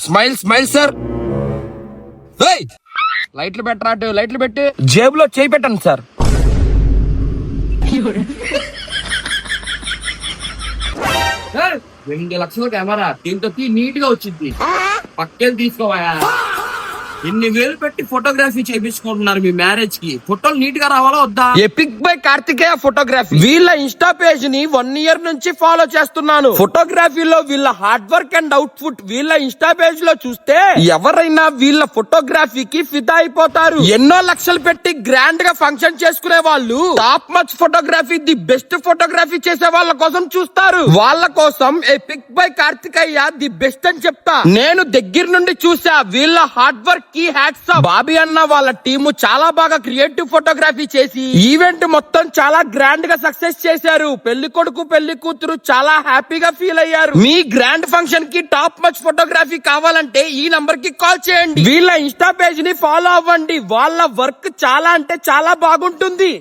Smile smile sir. లైట్లు పెట్టరా, అటు లైట్లు పెట్టి జేబులో చేయి పెట్టండి సార్. సార్ 2 లక్షల కెమెరా దీంతో నీట్ గా వచ్చింది. పక్కేది తీసుకోవాయా? ఇన్ని వేలు పెట్టి ఫోటోగ్రఫీ చేయించుకుంటున్నారు మీ మ్యారేజ్ కి. ఫోటోలు నీట్ గా రావాలా వద్దా? Epic by Karthikeya photography. వీళ్ళ ఇన్స్టా పేజ్ ని 1 ఇయర్ నుంచి ఫాలో చేస్తున్నాను. ఫోటోగ్రఫీలో వీళ్ళ హార్డ్ వర్క్ అండ్ అవుట్పుట్ వీళ్ళ ఇన్స్టా పేజ్ లో చూస్తే ఎవరైనా వీళ్ళ ఫోటోగ్రఫీకి ఫిదా అయిపోతారు. ఎన్నో లక్షలు పెట్టి గ్రాండ్ గా ఫంక్షన్ చేసుకునే వాళ్ళు top much photography, the best photography చేసే వాళ్ళ కోసం చూస్తారు. వాళ్ళ కోసం epic by Karthikeya the best అని చెప్తా. నేను దగ్గర నుండి చూసా. వీళ్ళ హార్డ్ వర్క్ కి హ్యాట్స్ ఆఫ్. బాబీ అన్న వాళ్ళ టీము చాలా బాగా క్రియేటివ్ ఫోటోగ్రఫీ చేసి ఈవెంట్ మొత్తం చాలా గ్రాండ్ గా సక్సెస్ చేశారు. పెళ్లి కొడుకు పెళ్లి కూతురు చాలా హ్యాపీగా ఫీల్ అయ్యారు. మీ గ్రాండ్ ఫంక్షన్ కి టాప్ మచ్ ఫోటోగ్రఫీ కావాలంటే ఈ నంబర్ కి కాల్ చేయండి. వీళ్ళ ఇన్స్టా పేజ్ ని ఫాలో అవ్వండి. వాళ్ళ వర్క్ చాలా అంటే చాలా బాగుంటుంది.